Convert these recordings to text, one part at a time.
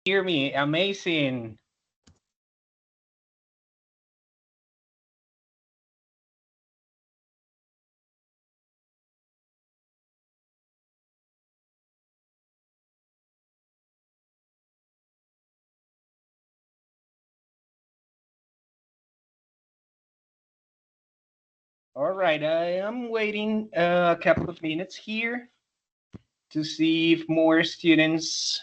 Hear me, amazing. All right, I am waiting a couple of minutes here to see if more students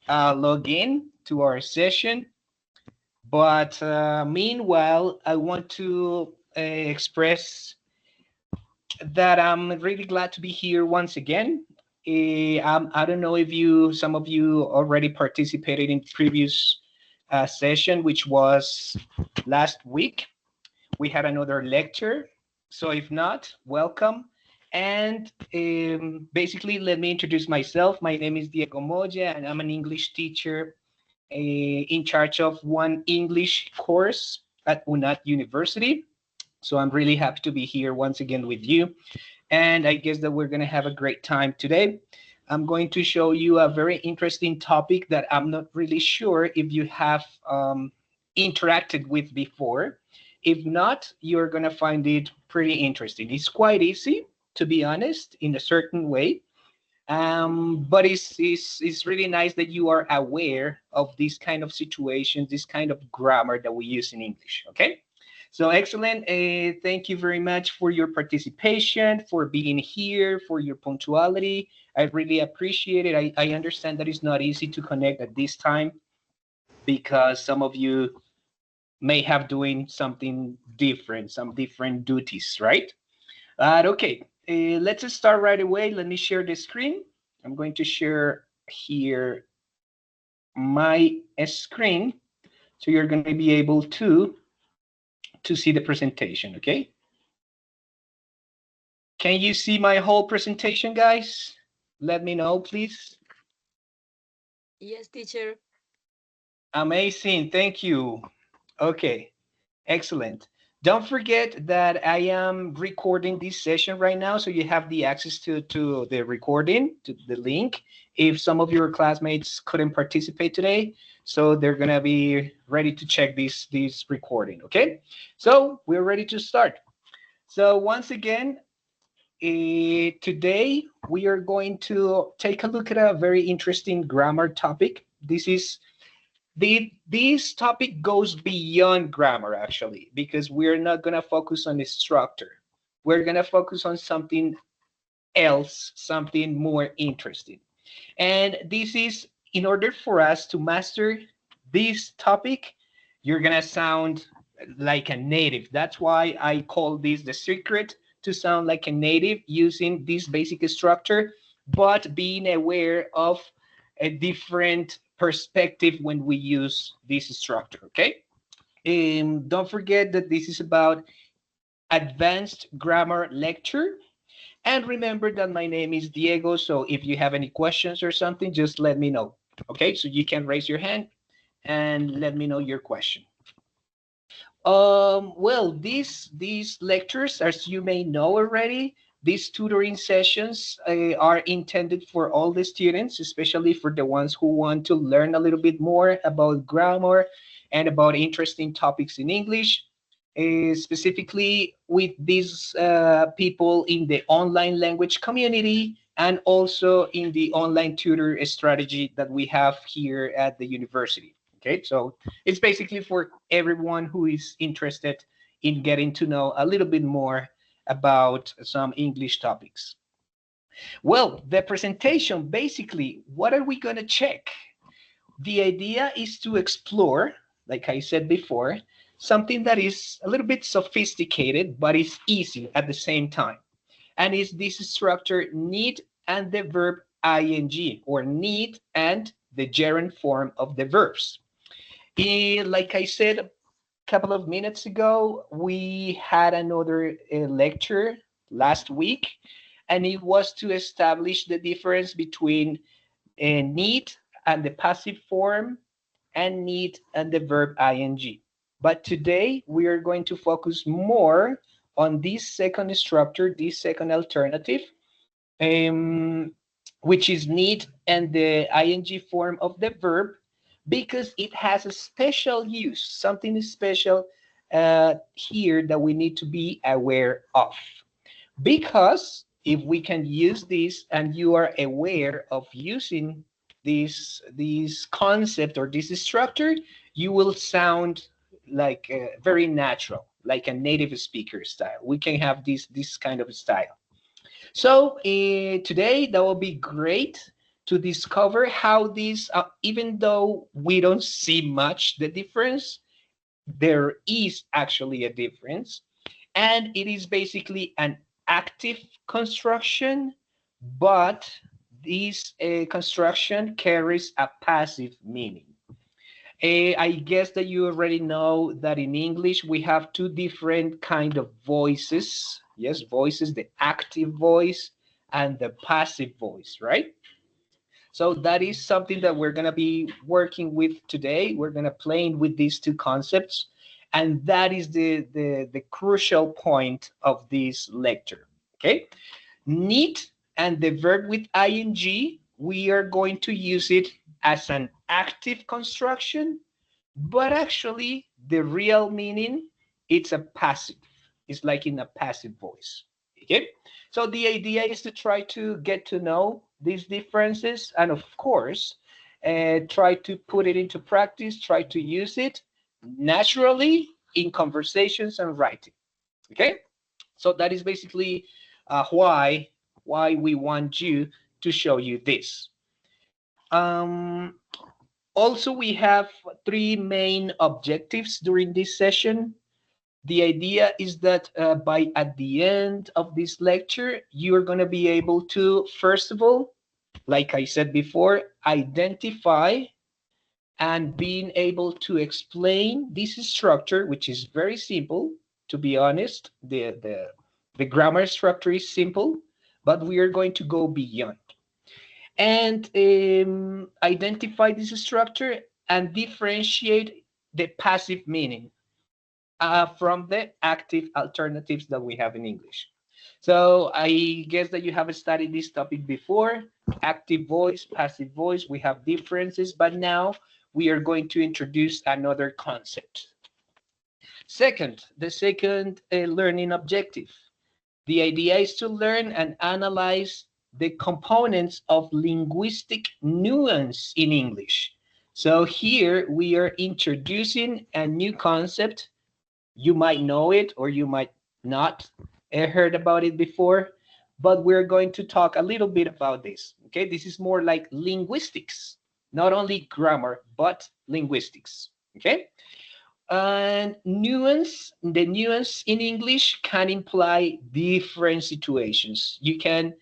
log in to our session. But meanwhile, I want to express that I'm really glad to be here once again. I don't know if some of you already participated in previous session, which was last week. We had another lecture. So if not, welcome. And basically, let me introduce myself. My name is Diego Moya, and I'm an English teacher in charge of one English course at UNAT University. So I'm really happy to be here once again with you. And I guess that we're going to have a great time today. I'm going to show you a very interesting topic that I'm not really sure if you have interacted with before. If not, you're going to find it pretty interesting. It's quite easy, to be honest, in a certain way. But it's really nice that you are aware of these kind of situations, this kind of grammar that we use in English. Okay. So excellent. Thank you very much for your participation, for being here, for your punctuality. I really appreciate it. I understand that it's not easy to connect at this time because some of you may have doing something different, some different duties, right? Okay, let's start right away. Let me share the screen. I'm going to share here my screen, so you're going to be able to see the presentation. Okay. Can you see my whole presentation, guys? Let me know, please. Yes, teacher. Amazing. Thank you. Okay. Excellent. Don't forget that I am recording this session right now, so you have the access to the recording, to the link, if some of your classmates couldn't participate today. So they're gonna be ready to check this recording, okay? So we're ready to start. So once again, today we are going to take a look at a very interesting grammar topic. This topic goes beyond grammar actually, because we're not going to focus on the structure. We're going to focus on something else, something more interesting. And this is in order for us to master this topic, you're going to sound like a native. That's why I call this the secret to sound like a native using this basic structure, but being aware of a different perspective when we use this structure. Okay. Don't forget that this is about advanced grammar lecture. And remember that my name is Diego. So if you have any questions or something, just let me know. Okay. So you can raise your hand and let me know your question. Well, these lectures, as you may know already, these tutoring sessions are intended for all the students, especially for the ones who want to learn a little bit more about grammar and about interesting topics in English. Specifically with these people in the online language community and also in the online tutor strategy that we have here at the university. Okay, so it's basically for everyone who is interested in getting to know a little bit more about some English topics. Well, the presentation, basically, what are we going to check? The idea is to explore, like I said before, something that is a little bit sophisticated, but is easy at the same time. And is this structure need and the verb ing, or need and the gerund form of the verbs. Like I said a couple of minutes ago, we had another lecture last week, and it was to establish the difference between need and the passive form and need and the verb ing. But today we are going to focus more on this second structure, this second alternative, um, which is need and the ing form of the verb, because it has a special use, something special here that we need to be aware of. Because if we can use this and you are aware of using this concept or this structure, you will sound like very natural, like a native speaker style. We can have this kind of style. So today that will be great to discover how these, even though we don't see much the difference, there is actually a difference, and it is basically an active construction, but this construction carries a passive meaning. I guess that you already know that in English we have two different kind of voices. Yes, voices, the active voice and the passive voice, right? So that is something that we're going to be working with today. We're going to playing with these two concepts, and that is the crucial point of this lecture. Okay, need and the verb with ing, we are going to use it as an active construction, but actually the real meaning, it's a passive. It's like in a passive voice. Okay, so the idea is to try to get to know these differences, and of course try to put it into practice, try to use it naturally in conversations and writing. Okay, so that is basically why we want you to show you this. um, Also, we have three main objectives during this session. The idea is that by at the end of this lecture, you're going to be able to, first of all, like I said before, identify and being able to explain this structure, which is very simple, to be honest. The grammar structure is simple, but we are going to go beyond and identify this structure and differentiate the passive meaning from the active alternatives that we have in English. So I guess that you have studied this topic before, active voice, passive voice, we have differences, but now we are going to introduce another concept. Second, the second learning objective. The idea is to learn and analyze the components of linguistic nuance in English. So here we are introducing a new concept. You might know it or you might not heard about it before, but we're going to talk a little bit about this. Okay, this is more like linguistics, not only grammar, but linguistics. Okay, and nuance, the nuance in English can imply different situations. You can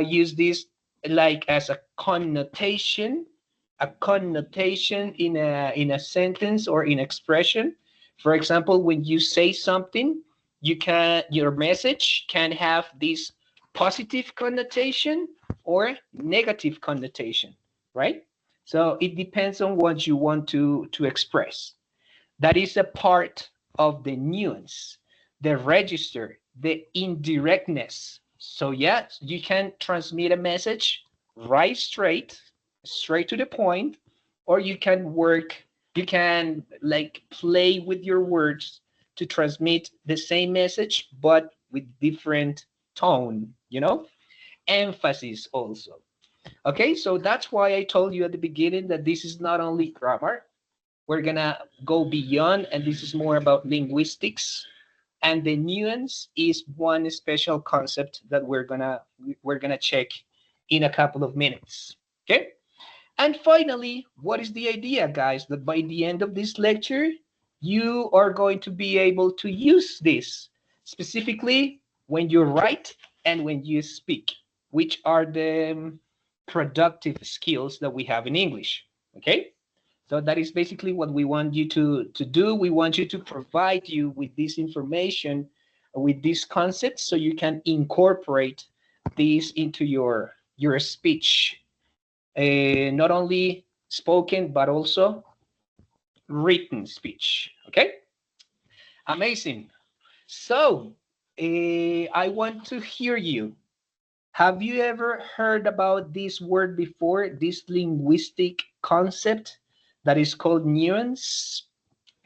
use this like as a connotation in a sentence or in expression. For example, when you say something, you can your message can have this positive connotation or negative connotation, right? So it depends on what you want to express. That is a part of the nuance, the register, the indirectness. So yes, you can transmit a message right straight to the point, or you can you can like play with your words to transmit the same message, but with different tone, emphasis also. Okay, so that's why I told you at the beginning that this is not only grammar, we're gonna go beyond, and this is more about linguistics, and the nuance is one special concept that we're gonna check in a couple of minutes. Okay, and finally, what is the idea, guys? That by the end of this lecture, you are going to be able to use this specifically when you write and when you speak, which are the productive skills that we have in English. Okay, so that is basically what we want you to do. We want you to provide you with this information, with these concepts, so you can incorporate these into your speech, not only spoken but also written speech. Okay, amazing. So I want to hear you. Have you ever heard about this word before? This linguistic concept that is called nuance?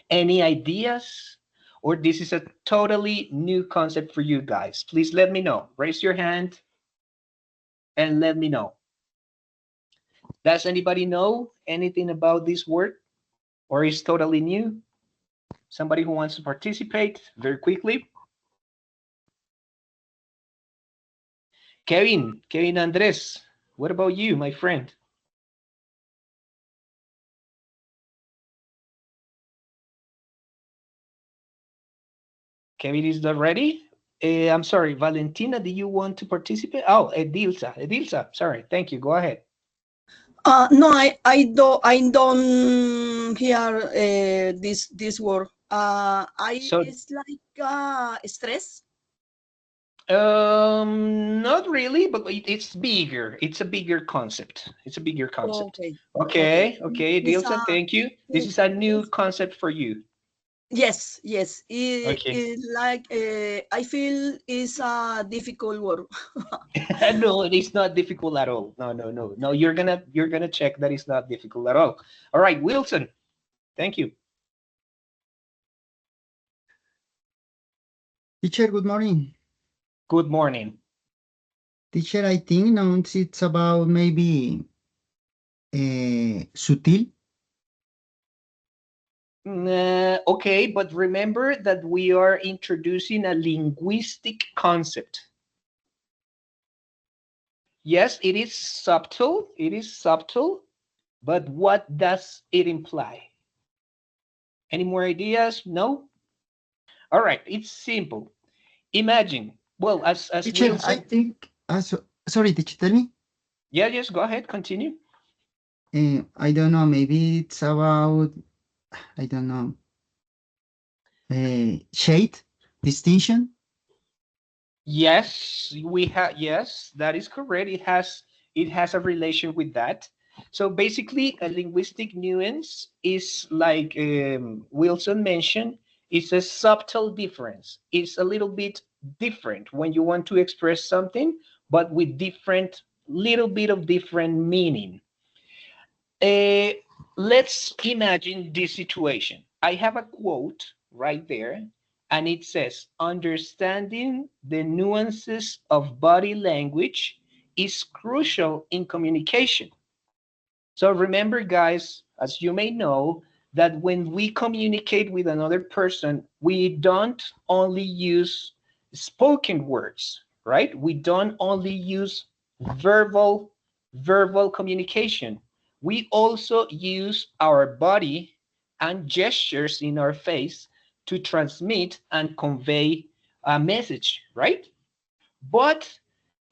Any ideas? Or this is a totally new concept for you guys? Please let me know. Raise your hand and let me know. Does anybody know anything about this word? Or is totally new? Somebody who wants to participate very quickly? Kevin Andres, what about you, my friend? Kevin is not ready. I'm sorry, Valentina, do you want to participate? Oh, Edilsa, sorry, thank you, go ahead. No, I don't hear this word. So, It's like stress. not really, but it's bigger. It's a bigger concept. It's a bigger concept. Okay, okay. Okay, It's Edilsa, thank you. This is a new concept for you. yes, yes. Okay. It like I feel it's a difficult word. No, it's not difficult at all. No. You're gonna check that it's not difficult at all. All right, Wilson, thank you. Teacher, good morning. Good morning. Teacher, I think now it's about maybe sutil. Okay, but remember that we are introducing a linguistic concept. Yes, it is subtle. It is subtle, but what does it imply? Any more ideas? No? All right, it's simple. Imagine, well, as Teacher, I Wilson. think, sorry, teacher, tell me. Yeah, just go ahead, continue. I don't know, maybe it's about, I don't know, shade, distinction. Yes, yes, that is correct. It has a relation with that. So basically, a linguistic nuance is like Wilson mentioned, it's a subtle difference. It's a little bit different when you want to express something, but with different little bit of different meaning. Uh, let's imagine this situation. I have a quote right there, and it says, understanding the nuances of body language is crucial in communication. So remember, guys, as you may know, that when we communicate with another person, we don't only use spoken words, right? We don't only use verbal verbal communication. We also use our body and gestures in our face to transmit and convey a message, right? But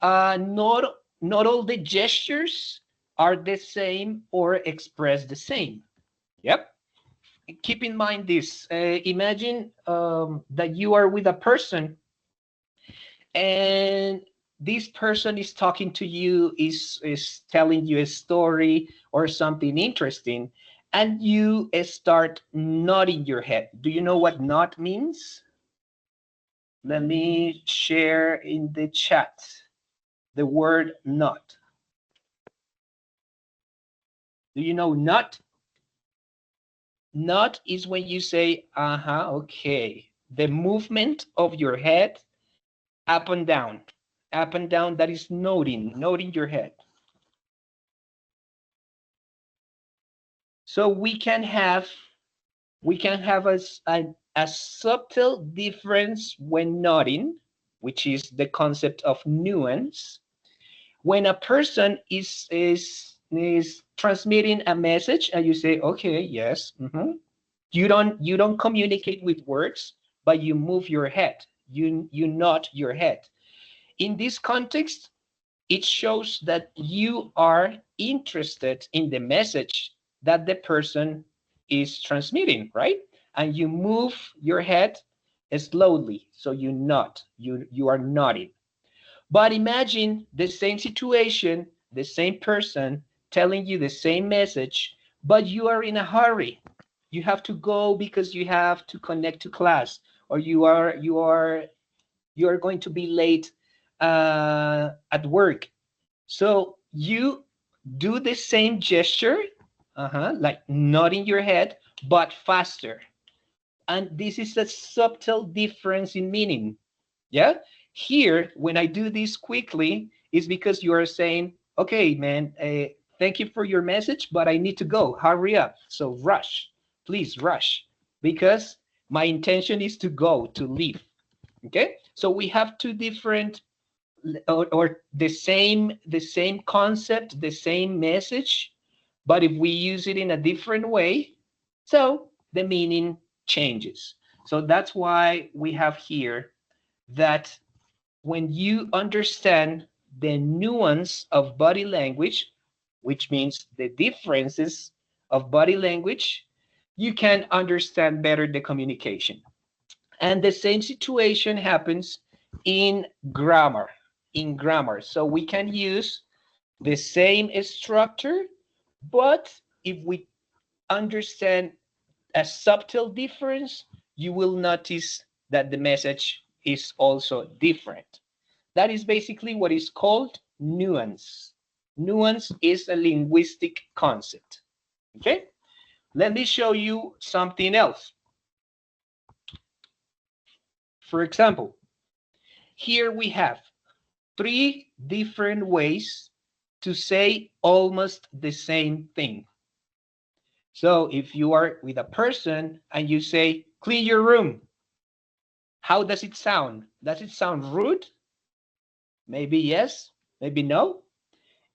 not all the gestures are the same or express the same. Yep. Keep in mind this. Imagine that you are with a person, and this person is talking to you, is telling you a story or something interesting, and you start nodding your head. Do you know what nod means? Let me share in the chat the word nod. Do you know nod? Nod is when you say, uh-huh, okay. The movement of your head up and down. Up and down, that is nodding your head. So we can have a subtle difference when nodding, which is the concept of nuance. When a person is transmitting a message and you say, okay, yes, you don't communicate with words, but you move your head, you nod your head. In this context, it shows that you are interested in the message that the person is transmitting, right? And you move your head slowly, so you are nodding. But imagine the same situation, the same person telling you the same message, but you are in a hurry. You have to go because you have to connect to class, or you are going to be late at work. So you do the same gesture, like nodding your head, but faster. And this is a subtle difference in meaning. Yeah. Here, when I do this quickly, is because you are saying, okay, man, thank you for your message, but I need to go. Hurry up. So rush, please rush, because my intention is to go, to leave. Okay. So we have two different or the same concept, the same message, but if we use it in a different way, so the meaning changes. So that's why we have here that when you understand the nuance of body language, which means the differences of body language, you can understand better the communication. And the same situation happens in grammar. In grammar. So we can use the same structure, but if we understand a subtle difference, you will notice that the message is also different. That is basically what is called nuance. Nuance is a linguistic concept. Okay? Let me show you something else. For example, here we have three different ways to say almost the same thing. So if you are with a person and you say, clean your room, how does it sound? Does it sound rude? Maybe yes, maybe no.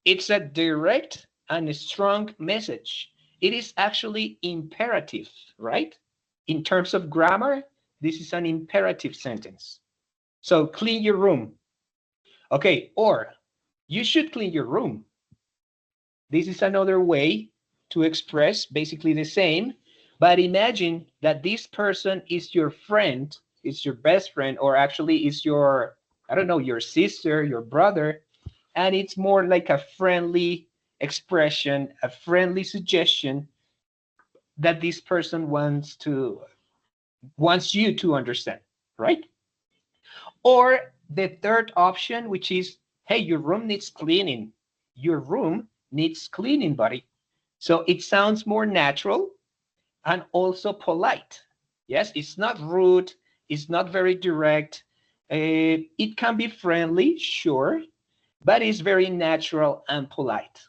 It's a direct and a strong message. It is actually imperative, right? In terms of grammar, this is an imperative sentence. So clean your room. Okay, or you should clean your room. This is another way to express basically the same, but imagine that this person is your friend, is your best friend, or actually is your, I don't know, your sister, your brother, and it's more like a friendly expression, a friendly suggestion that this person wants you to understand, right? Or the third option, which is, hey, your room needs cleaning. Your room needs cleaning, buddy. So it sounds more natural and also polite. Yes, it's not rude, it's not very direct. It can be friendly, sure, but it's very natural and polite.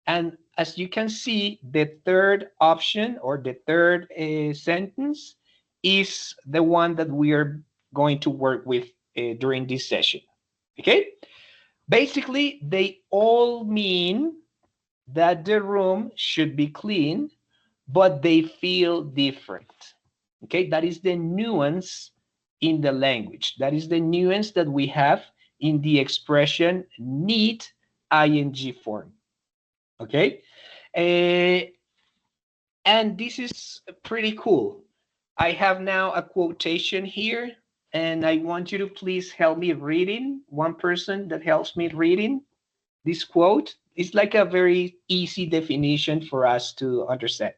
And as you can see, the third option or the third sentence is the one that we are going to work with during this session. Okay? Basically, they all mean that the room should be clean, but they feel different. Okay? That is the nuance in the language. That is the nuance that we have in the expression need ing form. Okay? Uh, and this is pretty cool. I have now a quotation here, and I want you to please help me reading. One person that helps me reading this quote is like a very easy definition for us to understand.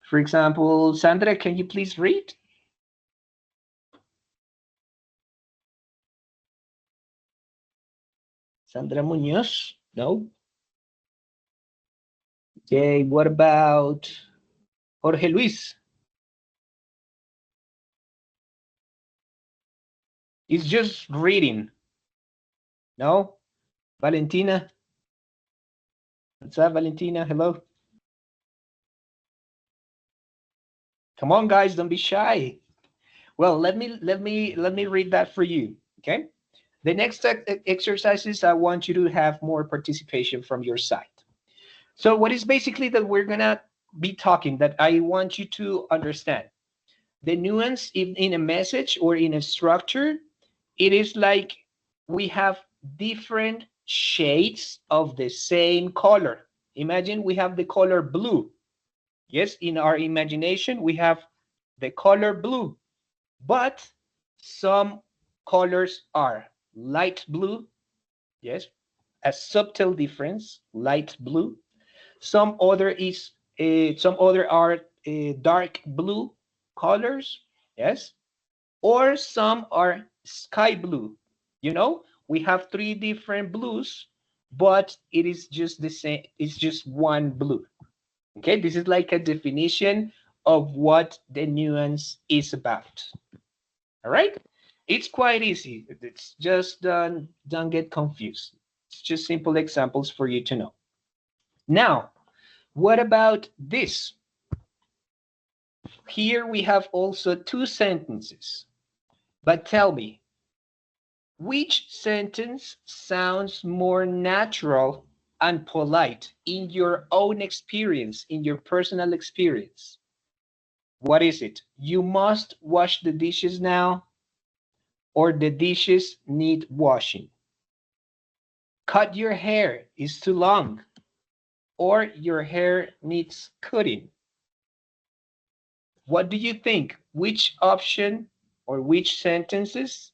For example, Sandra, can you please read? Sandra Munoz? No? Okay, what about Jorge Luis? It's just reading. No? Valentina? What's up, Valentina? Hello? Come on, guys, don't be shy. Well, let me read that for you. Okay. The next exercises, I want you to have more participation from your side. So what is basically that we're gonna be talking that I want you to understand the nuance in a message or in a structure. It is like we have different shades of the same color. Imagine we have the color blue. Yes, in our imagination, we have the color blue, but some colors are light blue. Yes, a subtle difference, light blue. Some other are dark blue colors. Yes, or some are sky blue. We have three different blues, but it is just the same. It's just one blue. Okay, this is like a definition of what the nuance is about. All right, it's quite easy. It's just don't get confused. It's just simple examples for you to know. Now, what about this? Here we have also two sentences. But tell me, which sentence sounds more natural and polite in your own experience, in your personal experience? What is it? You must wash the dishes now, or the dishes need washing. Cut your hair, it's too long, or your hair needs cutting. What do you think? Which option or which sentences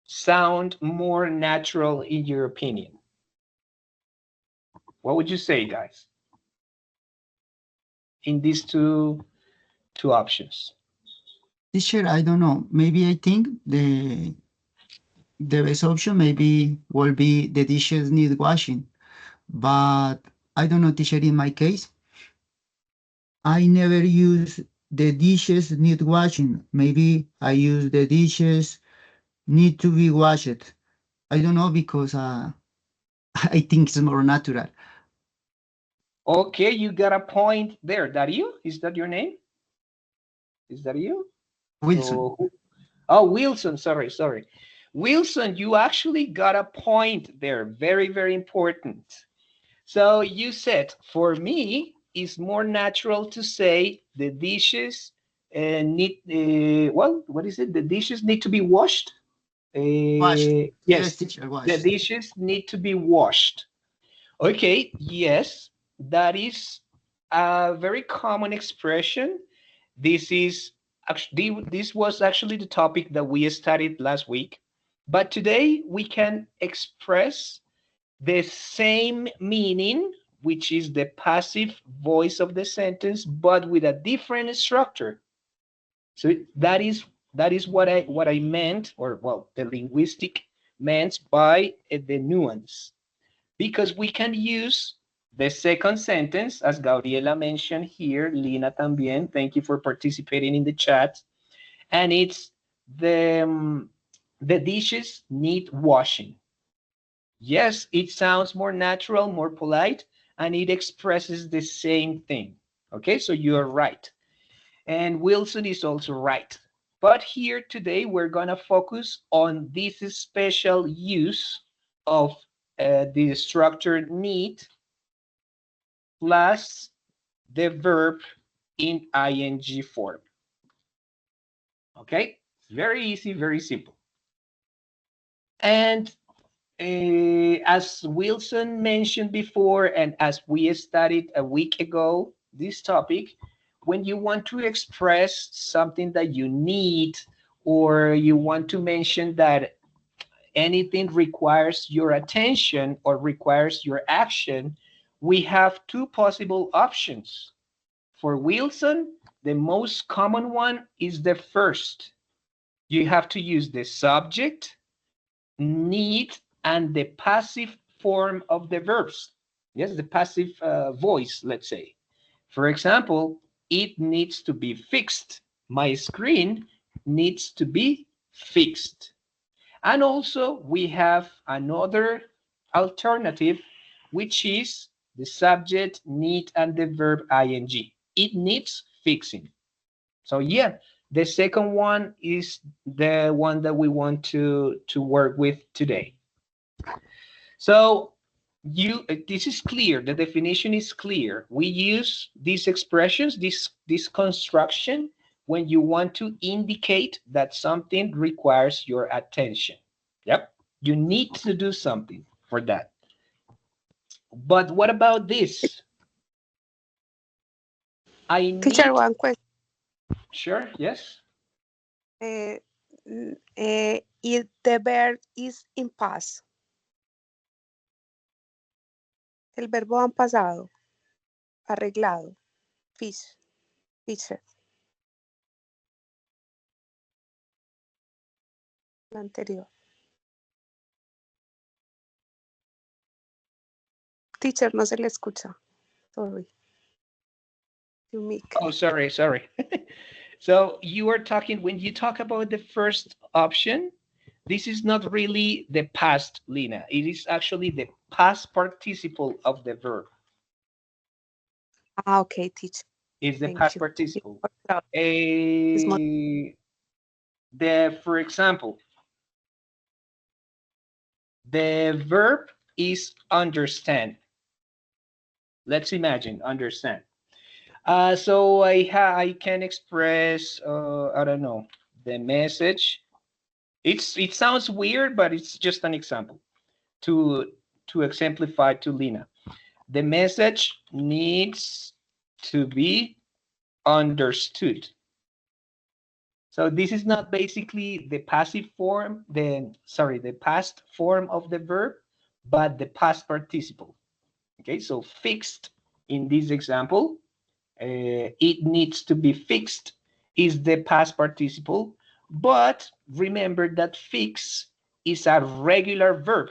sound more natural in your opinion? What would you say, guys, in these two options? Teacher, I don't know. Maybe I think the best option maybe will be the dishes need washing. But I don't know, teacher, in my case, I never use the dishes need washing. Maybe I use the dishes need to be washed. I don't know because I think it's more natural. Okay, you got a point there. That you? Is that your name? Is that you? Wilson. So, oh, Wilson, sorry. Wilson, you actually got a point there. Very, very important. So you said, for me, it's more natural to say the dishes need, well, what is it? The dishes need to be washed. Washed. Yes, Yes, teacher, the washed. dishes need to be washed. Okay, yes, that is a very common expression. This is actually this was actually the topic that we studied last week, but today we can express the same meaning, which is the passive voice of the sentence, but with a different structure. So that is what I meant, or well, the linguistic meant by the nuance, because we can use the second sentence, as Gabriela mentioned here, Lina también, thank you for participating in the chat, and it's the dishes need washing. Yes, it sounds more natural, more polite, and it expresses the same thing. Okay, so you're right. And Wilson is also right. But here today, we're going to focus on this special use of the structured need plus the verb in ing form. Okay, very easy, very simple. And as Wilson mentioned before, and as we studied a week ago, this topic, when you want to express something that you need, or you want to mention that anything requires your attention or requires your action, we have two possible options. For Wilson, the most common one is the first. You have to use the subject, need, and the passive form of the verbs. Yes, the passive voice, let's say. For example, it needs to be fixed. My screen needs to be fixed. And also we have another alternative, which is the subject, need, and the verb ing. It needs fixing. So yeah, the second one is the one that we want to work with today. So this is clear. The definition is clear. We use these expressions, this construction, when you want to indicate that something requires your attention. Yep, you need to do something for that. But what about this? I Teacher, need. one question. Sure, yes. If the verb is in past, el verbo han pasado, arreglado, fish, fisher, la anterior. Teacher, no se le escucha. Sorry. to make. Oh, sorry. So you are talking, when you talk about the first option, this is not really the past, Lina. It is actually the past participle of the verb. Okay, teacher. It's the Thank past you. participle. It's more For example, the verb is understand. Let's imagine understand. So I can express I don't know, the message. It sounds weird, but it's just an example to exemplify to Lina. The message needs to be understood. So this is not basically the passive form, the past form of the verb, but the past participle. Okay, so fixed in this example, it needs to be fixed is the past participle, but remember that fix is a regular verb.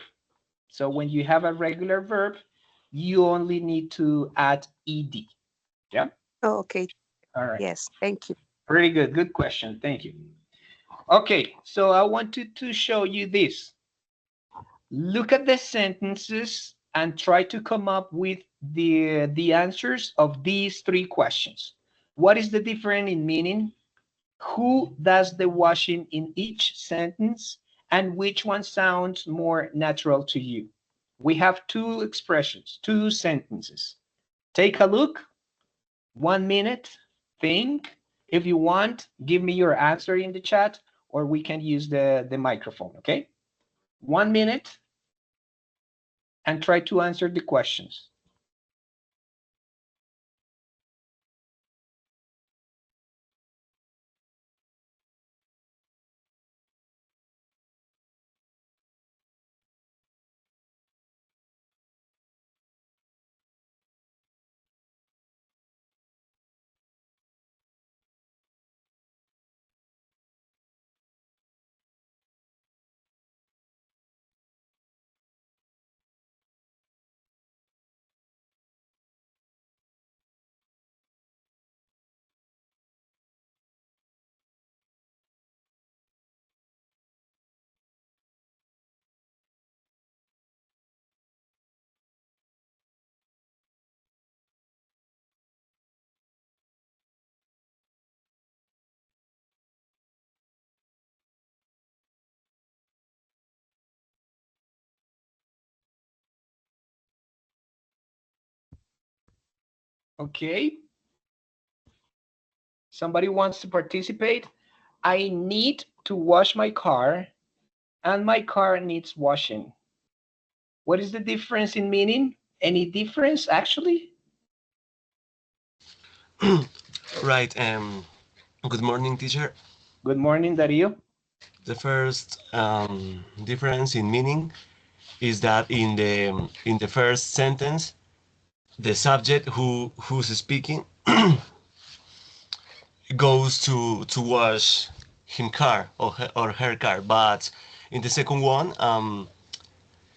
So when you have a regular verb, you only need to add ed. Yeah. okay. All right. Yes, thank you. Pretty good. Good question. Thank you. Okay, so I wanted to show you this. Look at the sentences and try to come up with the answers of these three questions. What is the difference in meaning? Who does the washing in each sentence? And which one sounds more natural to you? We have two expressions, two sentences. Take a look, 1 minute, think. If you want, give me your answer in the chat, or we can use the microphone, okay? 1 minute and try to answer the questions. Okay. Somebody wants to participate? I need to wash my car and my car needs washing. What is the difference in meaning? Any difference actually? Right. Good morning, teacher. Good morning, Dario. The first difference in meaning is that in the first sentence, the subject who's speaking goes to wash him car or her car, but in the second one,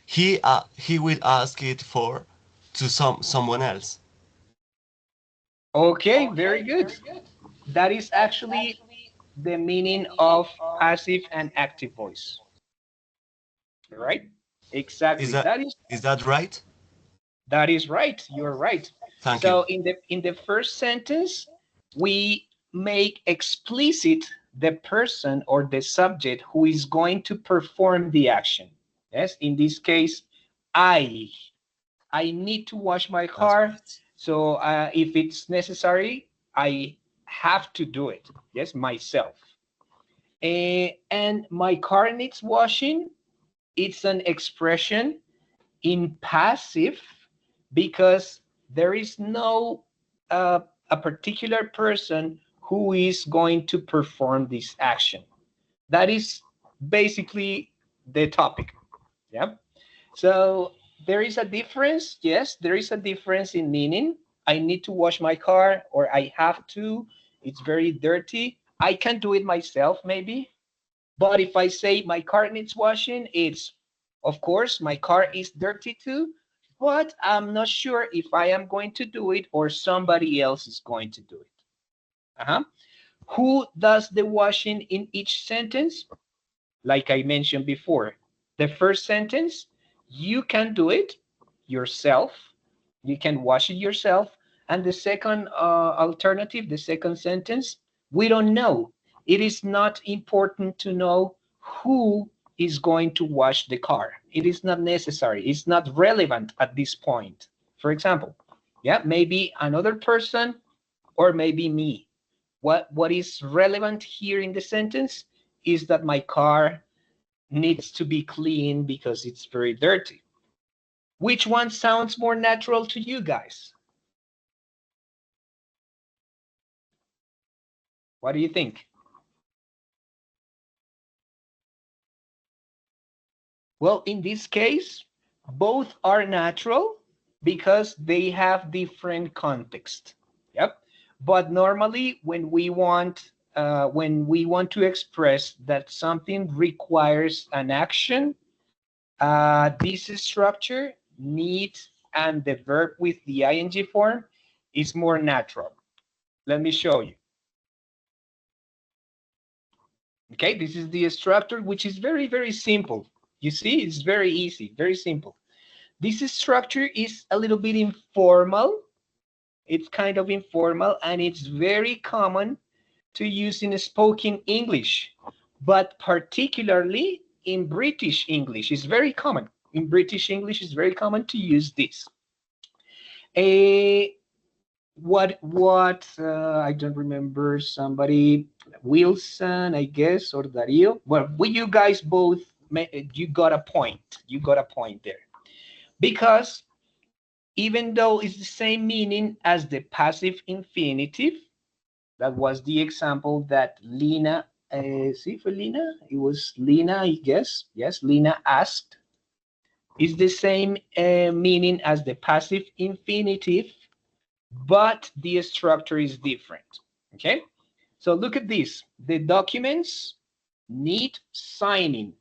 he will ask it for to someone else. Okay, very good. That is actually the meaning of passive and active voice. All right? Is Exactly. that is that right? That is right. You're right. Thank you. So in the first sentence, we make explicit the person or the subject who is going to perform the action. Yes, in this case, I need to wash my That's car. right. So if it's necessary, I have to do it. Yes, myself. And my car needs washing. It's an expression in passive because there is no a particular person who is going to perform this action. That is basically the topic. Yeah. So there is a difference. Yes, there is a difference in meaning. I need to wash my car or I have to. It's very dirty. I can do it myself, maybe. But if I say my car needs washing, it's, of course, my car is dirty too, but I'm not sure if I am going to do it or somebody else is going to do it. Who does the washing in each sentence? Like I mentioned before, the first sentence, you can do it yourself. You can wash it yourself. And the second alternative, the second sentence, we don't know. It is not important to know who is going to wash the car. It is not necessary. It's not relevant at this point. For example, yeah, maybe another person or maybe me. What is relevant here in the sentence is that my car needs to be clean because it's very dirty. Which one sounds more natural to you guys? What do you think? Well, in this case, both are natural because they have different context. Yep. But normally when we want to express that something requires an action, this structure, need, and the verb with the ing form is more natural. Let me show you. Okay, this is the structure, which is very, very simple. You see, it's very easy, very simple. This structure is a little bit informal. It's kind of informal, and it's very common to use in spoken English, but particularly in British English. It's very common. In British English, it's very common to use this. I don't remember, somebody, Wilson, I guess, or Dario. Well, you guys both, you got a point. You got a point there. Because even though it's the same meaning as the passive infinitive, that was the example that Lina, see for Lina? It was Lina, I guess. Yes, Lina asked. It's the same meaning as the passive infinitive, but the structure is different. Okay, so look at this. The documents need signing.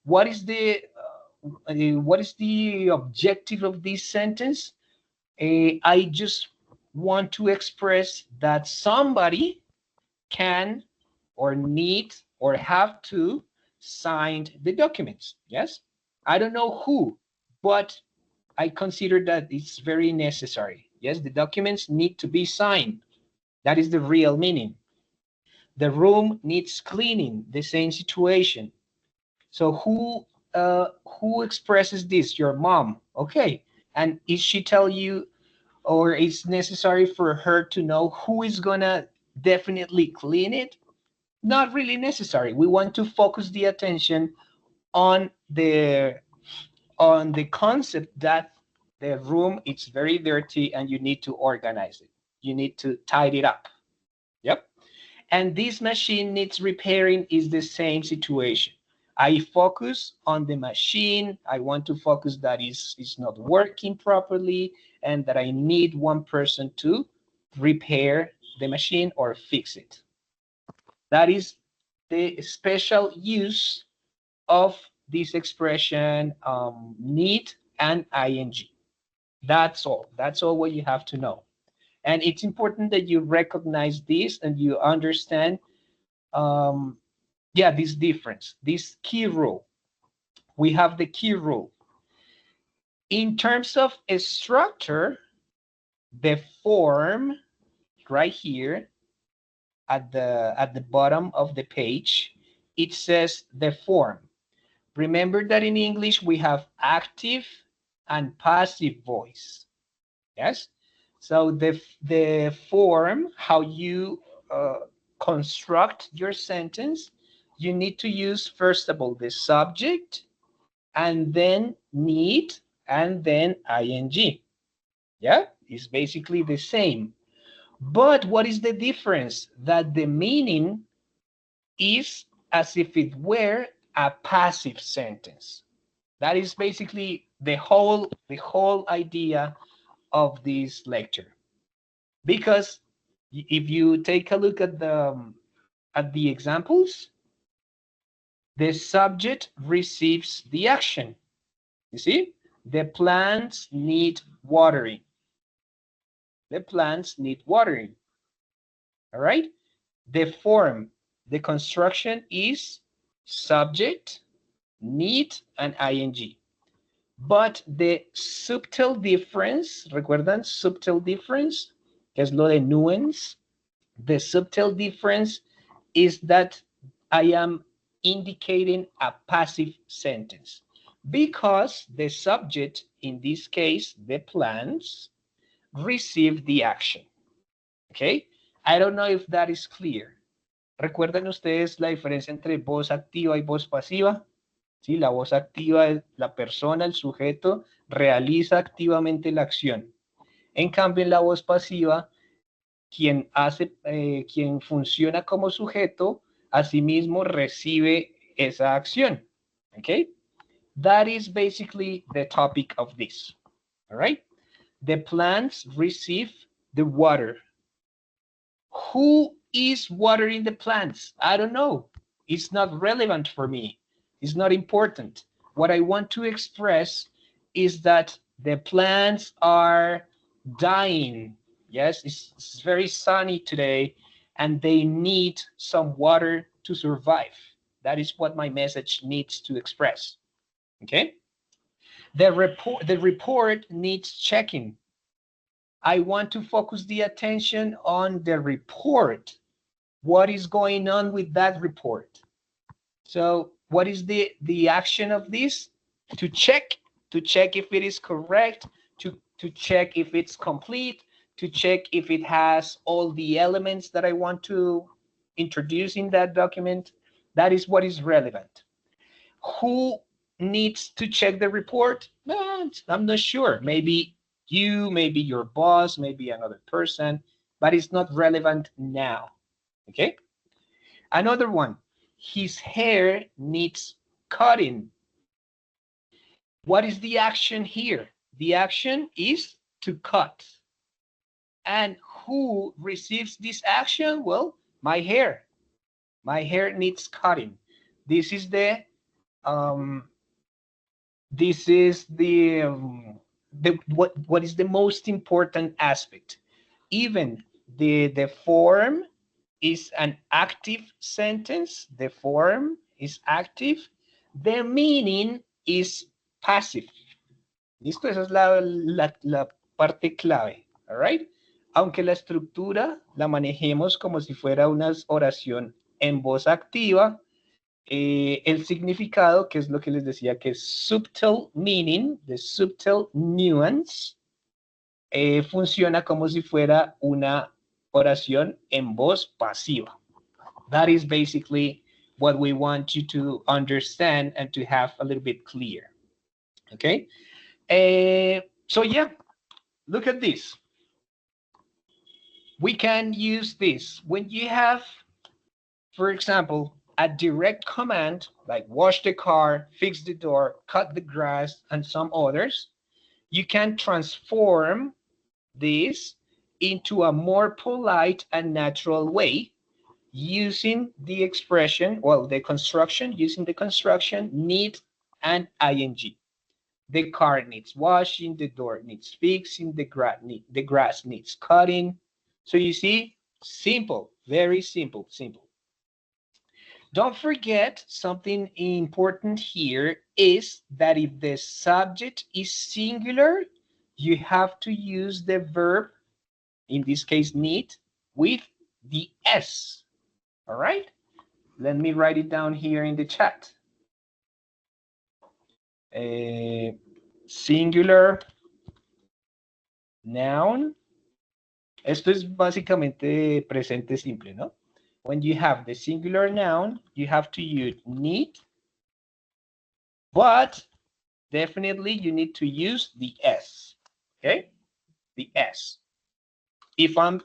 What is the objective of this sentence? I just want to express that somebody can or need or have to sign the documents. Yes, I don't know who, but I consider that it's very necessary. Yes, the documents need to be signed. That is the real meaning. The room needs cleaning, the same situation. So who expresses this? Your mom. Okay. And is she tell you, or it's necessary for her to know who is gonna definitely clean it? Not really necessary. We want to focus the attention on the concept that the room is very dirty and you need to organize it. You need to tidy it up. Yep. And this machine needs repairing is the same situation. I focus on the machine. I want to focus that is not working properly and that I need one person to repair the machine or fix it. That is the special use of this expression, need and ing. That's all. That's all what you have to know. And it's important that you recognize this and you understand, this difference, this key rule. We have the key rule. In terms of a structure, the form right here at the bottom of the page, it says the form. Remember that in English we have active and passive voice. Yes. So the form, how you construct your sentence, you need to use first of all the subject, and then need, and then ing. Yeah, it's basically the same. But what is the difference? That the meaning is as if it were a passive sentence. That is basically the whole idea of this lecture. Because if you take a look at the examples, the subject receives the action. You see, The plants need watering. The plants need watering. All right? The form, the construction is subject, need, and ing. But the subtle difference, ¿recuerdan? Subtle difference, que es lo de nuance. The subtle difference is that I am indicating a passive sentence because the subject, in this case, the plants, receive the action. Okay? I don't know if that is clear. ¿Recuerdan ustedes la diferencia entre voz activa y voz pasiva? Sí, la voz activa es la persona, el sujeto, realiza activamente la acción. En cambio, en la voz pasiva, quien funciona como sujeto, asimismo recibe esa acción. Okay? That is basically the topic of this. All right? The plants receive the water. Who is watering the plants? I don't know. It's not relevant for me. It's not important. What I want to express is that the plants are dying. Yes, it's very sunny today and they need some water to survive. That is what my message needs to express. Okay? The report needs checking. I want to focus the attention on the report. What is going on with that report? So what is the action of this? To check if it is correct, to check if it's complete, to check if it has all the elements that I want to introduce in that document. That is what is relevant. Who needs to check the report? I'm not sure. Maybe you, maybe your boss, maybe another person, but it's not relevant now. Okay? Another one, his hair needs cutting. What is the action here? The action is to cut. And who receives this action? Well, my hair. My hair needs cutting. This is the what is the most important aspect. Even the form is an active sentence. The form is active. The meaning is passive. ¿Listo? Esa es la parte clave. All right? Aunque la estructura la manejemos como si fuera una oración en voz activa, el significado, que es lo que les decía, que es subtle meaning, the subtle nuance, funciona como si fuera una oración en voz pasiva. That is basically what we want you to understand and to have a little bit clear. Okay? So yeah, look at this. We can use this when you have, for example, a direct command like wash the car, fix the door, cut the grass, and some others. You can transform this into a more polite and natural way using the expression, well, the construction, using the construction need and ing. The car needs washing, the door needs fixing, the grass needs cutting. So you see, simple, very simple, simple. Don't forget something important here is that if the subject is singular, you have to use the verb, in this case need, with the S. All right? Let me write it down here in the chat. Singular noun. Esto es básicamente presente simple, ¿no? When you have the singular noun, you have to use need, but definitely you need to use the S, okay? The S. If I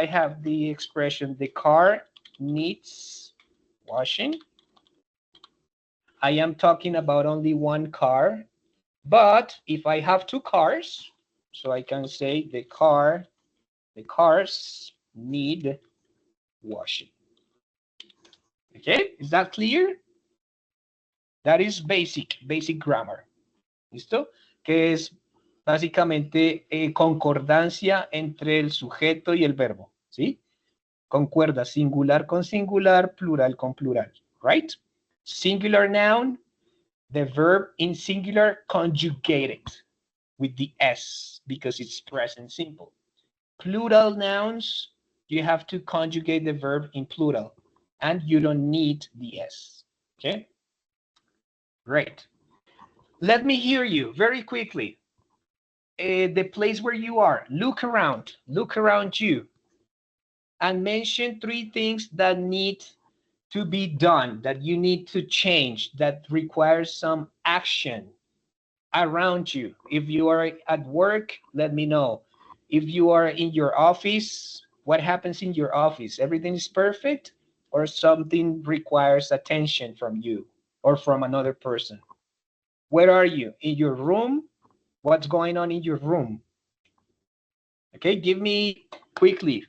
have the expression, the car needs washing, I am talking about only one car, but if I have two cars, so I can say the cars need washing. Okay, is that clear? That is basic grammar. ¿Listo? Que es básicamente concordancia entre el sujeto y el verbo, ¿sí? Concuerda singular con singular, plural con plural, right? Singular noun, the verb in singular conjugated with the S because it's present simple. Plural nouns, you have to conjugate the verb in plural and you don't need the S, okay? Great. Let me hear you very quickly. The place where you are, look around you and mention 3 things that need to be done, that you need to change, that requires some action around you. If you are at work, let me know. If you are in your office, what happens in your office? Everything is perfect or something requires attention from you or from another person? Where are you? In your room? What's going on in your room? Okay, give me quickly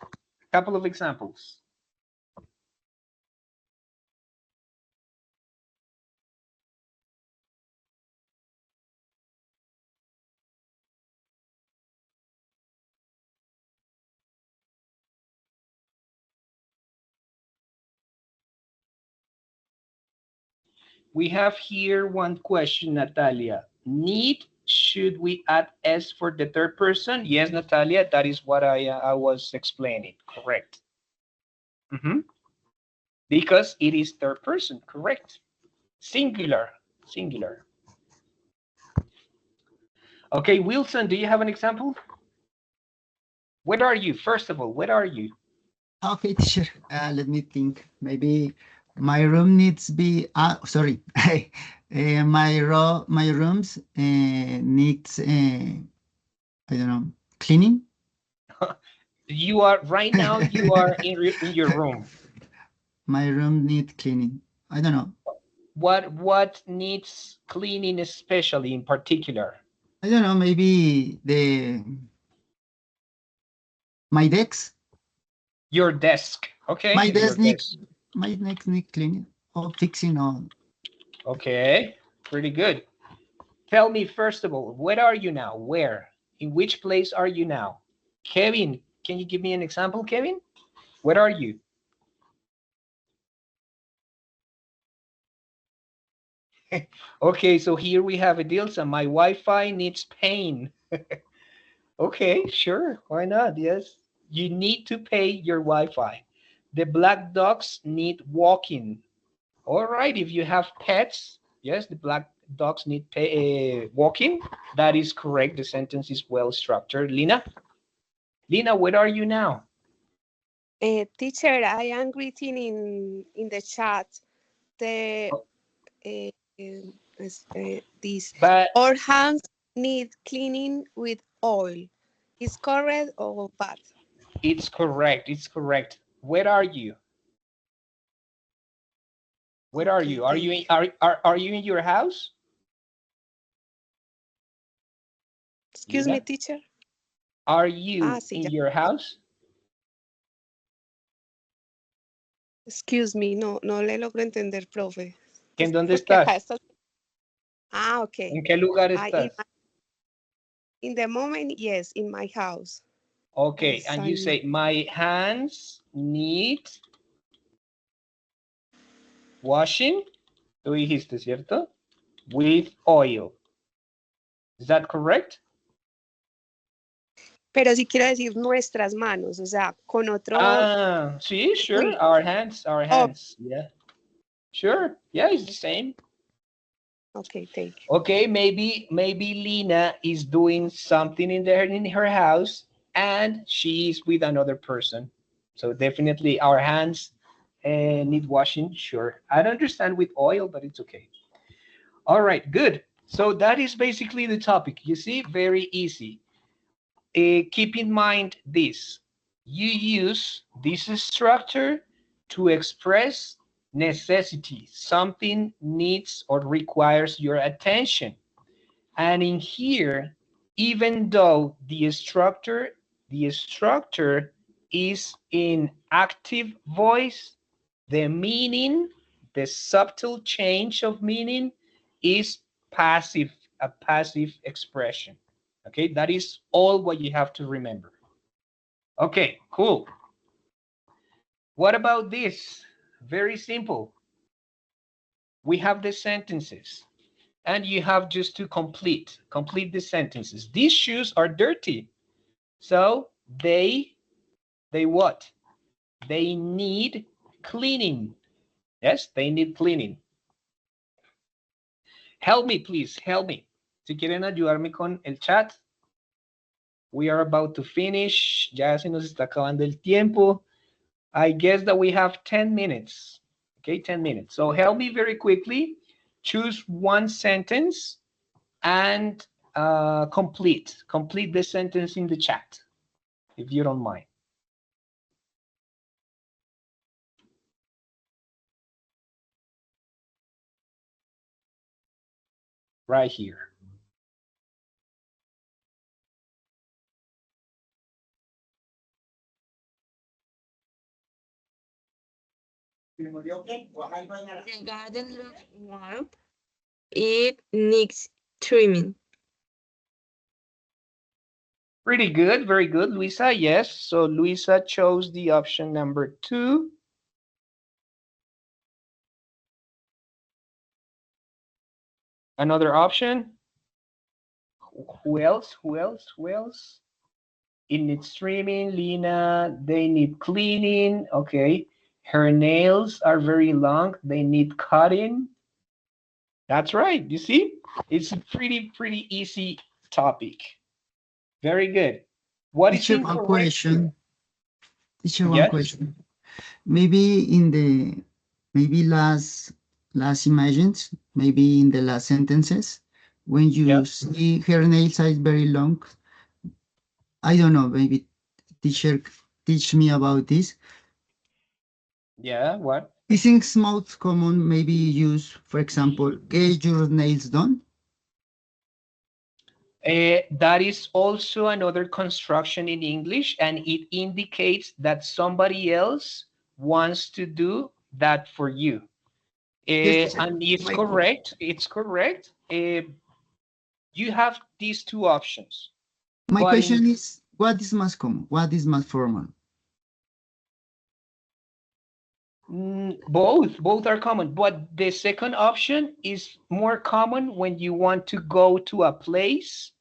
a couple of examples. We have here one question, Natalia. Need, should we add S for the third person? Yes, Natalia, that is what I was explaining. Correct. Because it is third person, correct. Singular. Okay, Wilson, do you have an example? Where are you? First of all, where are you? Okay, teacher. Let me think. Maybe my room needs be. Sorry. My rooms needs. I don't know, cleaning. You are right now. You are in your room. My room needs cleaning. I don't know. What needs cleaning, especially in particular? I don't know. Maybe my desk. Your desk. Okay. My Your desk desk. need cleaning or fixing or. Okay. Pretty good. Tell me first of all, where are you now? Where? In which place are you now? Kevin, can you give me an example, Kevin? Where are you? Okay, so here we have a deal. So my Wi-Fi needs pain. Okay, sure. Why not? Yes. You need to pay your Wi-Fi. The black dogs need walking. All right, if you have pets, yes, the black dogs need walking. That is correct. The sentence is well structured. Lina, where are you now? Teacher, I am greeting in the chat the this. But Our hands need cleaning with oil. Is correct or bad? it's correct. It's correct. Where are you? Where are Okay, you? Are you in, are you in your house? Excuse Lina? me, teacher. Are you Sí, in ya. your house? Excuse me, no le logro entender, profe. ¿En dónde Porque acá estás? está. Okay. ¿En qué lugar In, estás? in the moment, yes, in my house. Okay, Yes, and you say, my hands need washing. Tú dijiste, ¿cierto? With oil. Is that correct? Pero sí quiero decir nuestras manos, o sea, con otro. Sí, sure. Uy. Our hands. Oh. Yeah. Sure. Yeah, it's the same. Okay, thank you. Okay, maybe Lina is doing something in her house and she's with another person. So definitely our hands need washing. Sure. I don't understand with oil, but it's okay. All right, good. So that is basically the topic. You see, very easy. Keep in mind this. You use this structure to express necessity. Something needs or requires your attention. And in here, even though the structure is in active voice, the meaning, the subtle change of meaning is a passive expression. Okay, that is all what you have to remember. Okay, cool. What about this? Very simple. We have the sentences, and you have just to complete the sentences. These shoes are dirty, so they what? They need cleaning. Yes, they need cleaning. Help me, please, help me. Si quieren ayudarme con el chat. We are about to finish. Ya se nos está acabando el tiempo. I guess that we have 10 minutes. Okay, 10 minutes. So help me very quickly. Choose one sentence and complete the sentence in the chat, if you don't mind. Right here. The garden looks warm. It needs trimming. Pretty good, very good, Luisa. Yes, so Luisa chose the option number 2. Another option. Who else? It needs trimming. Lina, they need cleaning. Okay. Her nails are very long. They need cutting. That's right. You see, it's a pretty easy topic. Very good. What is Teacher, one incorrect? question. Teacher, one Yes. question. Maybe in the last images, maybe in the last sentences, when you Yeah. see her nails are very long, I don't know, maybe teacher teach me about this. Yeah, what? Isn't most common maybe use, for example, get your nails done? That is also another construction in English, and it indicates that somebody else wants to do that for you. Yes, teacher. And it's My- correct. It's correct. You have these two options. My But question is, what is most common? What is most formal? Both are common, but the second option is more common when you want to go to a place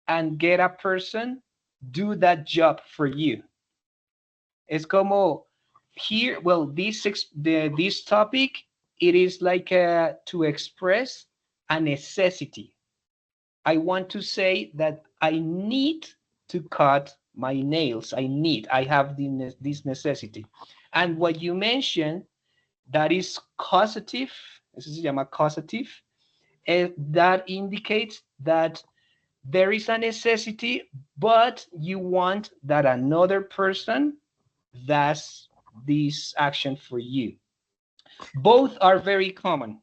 and get a person do that job for you. Es como here, well, this topic, it is like to express a necessity. I want to say that I need to cut my nails. I have this necessity. And what you mentioned, that is causative, eso se llama causative, that indicates that there is a necessity, but you want that another person does this action for you. Both are very common.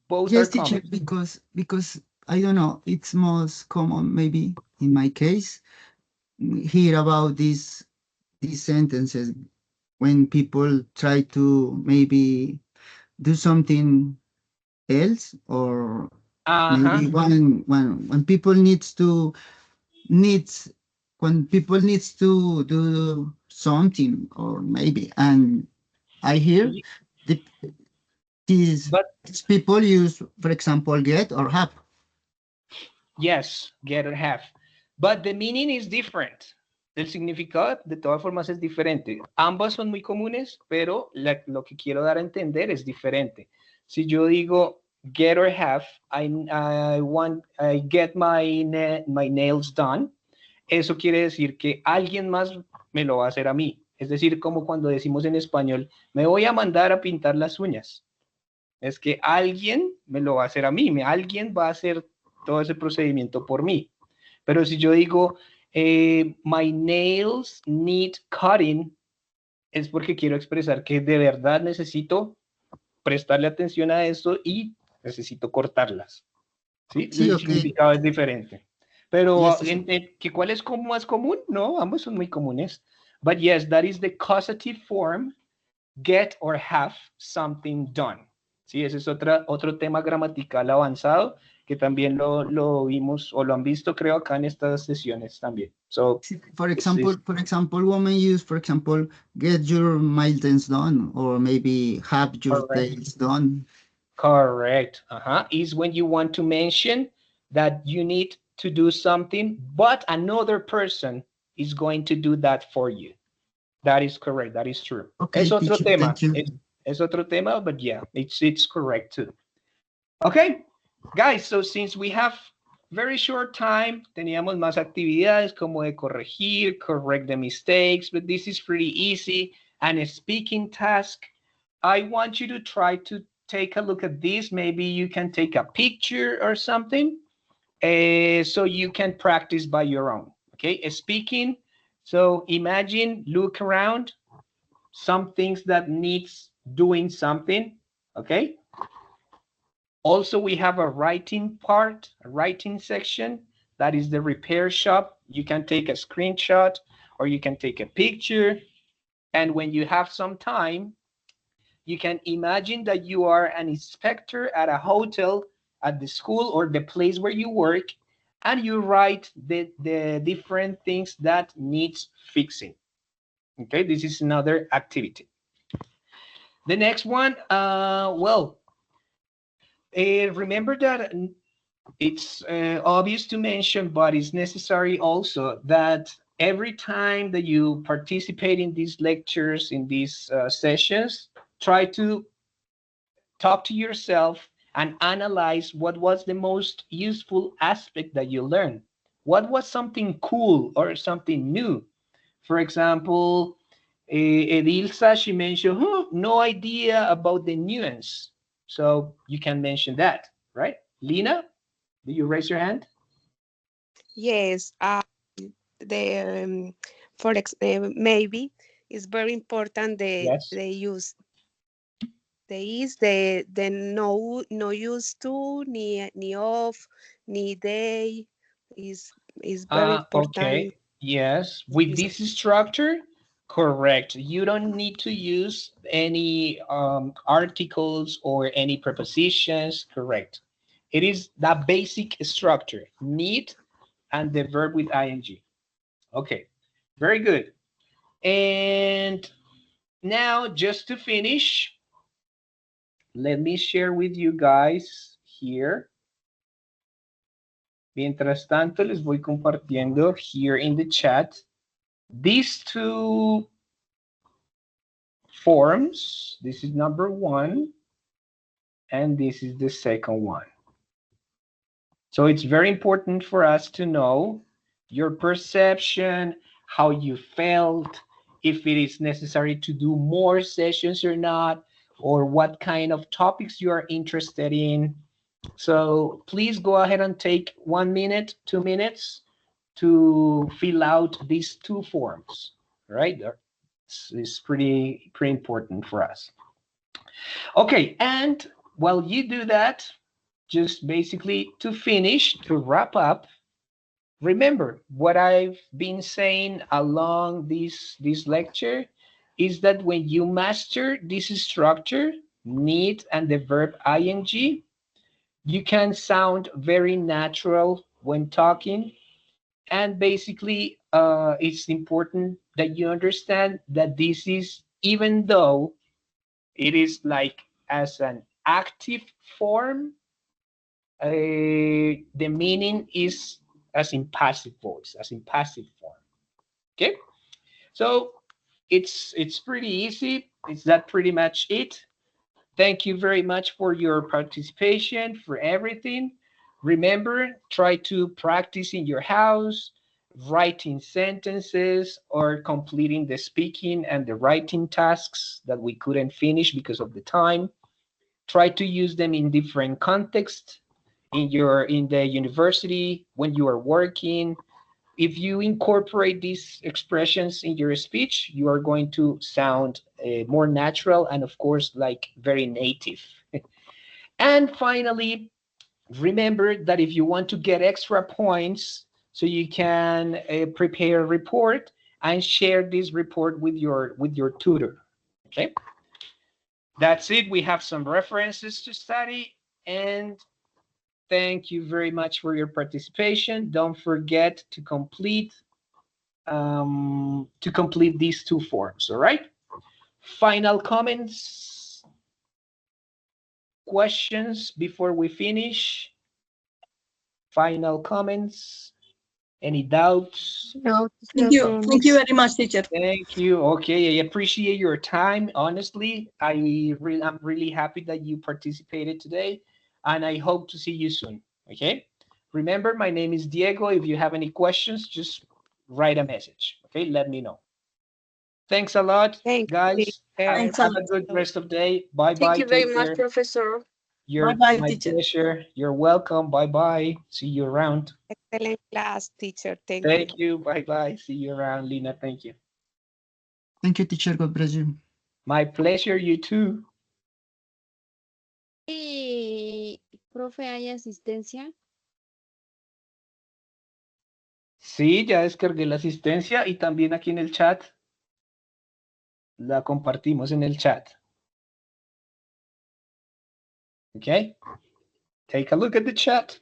Both Yes, are teacher, common. because I don't know, it's most common maybe in my case hear about these sentences when people try to maybe do something else, or maybe when people needs when people needs to do something, or maybe, and I hear the, these But people use, for example, get or have. yes, get or have. But the meaning is different. El significado de todas formas es diferente. Ambas son muy comunes, pero lo que quiero dar a entender es diferente. Si yo digo get or have, I get my nails done, eso quiere decir que alguien más me lo va a hacer a mí. Es decir, como cuando decimos en español, me voy a mandar a pintar las uñas. Es que alguien me lo va a hacer a mí, alguien va a hacer todo ese procedimiento por mí. Pero si yo digo, my nails need cutting, es porque quiero expresar que de verdad necesito prestarle atención a esto y necesito cortarlas. ¿Sí? Sí, El ok. significado es diferente. Pero, Yes, ¿cuál es más común? No, ambos son muy comunes. But yes, that is the causative form, get or have something done. Sí, ese es otro tema gramatical avanzado que también lo vimos o lo han visto, creo, acá en estas sesiones también. So, For example, women use, for example, get your milestones done, or maybe have your Correct. days done. correct. Is when you want to mention that you need to do something, but another person is going to do that for you. That is correct. That is true. Okay, Es otro teacher, tema. thank you. Es otro tema, but yeah, it's correct too. Okay, guys, so since we have very short time, teníamos más actividades como de corregir, correct the mistakes, but this is pretty easy. And a speaking task, I want you to try to take a look at this. Maybe you can take a picture or something, so you can practice by your own. Okay, speaking. So imagine, look around, some things that needs doing something. Okay. Also, we have a writing part, a writing section. That is the repair shop. You can take a screenshot or you can take a picture. And when you have some time, you can imagine that you are an inspector at a hotel, at the school or the place where you work, and you write the different things that needs fixing. Okay, this is another activity. The next one, remember that it's obvious to mention, but it's necessary also that every time that you participate in these lectures, in these sessions, try to talk to yourself and analyze what was the most useful aspect that you learned. What was something cool or something new? For example, Edilsa, she mentioned, no idea about the nuance. So you can mention that, right? Lina, do you raise your hand? Yes, the maybe it's very important Yes. they use the no use to ni off ni they is very Okay. important. Yes. With this structure, correct. You don't need to use any articles or any prepositions. Correct. It is that basic structure, need and the verb with ing. Okay. Very good. And now, just to finish, let me share with you guys here. Mientras tanto, les voy compartiendo here in the chat these two forms. This is number one, and this is the second one. So it's very important for us to know your perception, how you felt, if it is necessary to do more sessions or not, or what kind of topics you are interested in. So please go ahead and take 1 minute, 2 minutes to fill out these two forms, right? It's pretty important for us. Okay, and while you do that, just basically to finish, to wrap up, remember what I've been saying along this lecture is that when you master this structure, need and the verb ing, you can sound very natural when talking. And basically, it's important that you understand that this is, even though it is like as an active form, the meaning is as in passive voice, as in passive form. Okay, so it's pretty easy. Is that pretty much it? Thank you very much for your participation, for everything. Remember, try to practice in your house, writing sentences or completing the speaking and the writing tasks that we couldn't finish because of the time. Try to use them in different contexts in the university, when you are working. If you incorporate these expressions in your speech, you are going to sound more natural and, of course, like very native. And finally, remember that if you want to get extra points, so you can prepare a report and share this report with your tutor. Okay, that's it. We have some references to study, and thank you very much for your participation. Don't forget to complete these two forms, all right? Final comments, questions before we finish? Final comments? Any doubts? No, Thank you. Thank you very much, teacher. Thank you. Okay, I appreciate your time. Honestly, I'm really happy that you participated today, and I hope to see you soon. Okay. Remember, my name is Diego. If you have any questions, just write a message. Okay, let me know. Thanks a lot, Thank you, guys. teacher. Thanks Have a a good rest of the day. Bye Thank bye. you very Take much, care. Professor. Bye-bye, My teacher. pleasure. You're welcome. Bye bye. See you around. Excellent class, teacher. Thank you. Thank you. Bye bye. See you around, Lina. Thank you. Thank you, teacher. God bless you. My pleasure. You too. Profe, ¿hay asistencia? Sí, ya descargué la asistencia y también aquí en el chat. La compartimos en el chat. Okay? Take a look at the chat.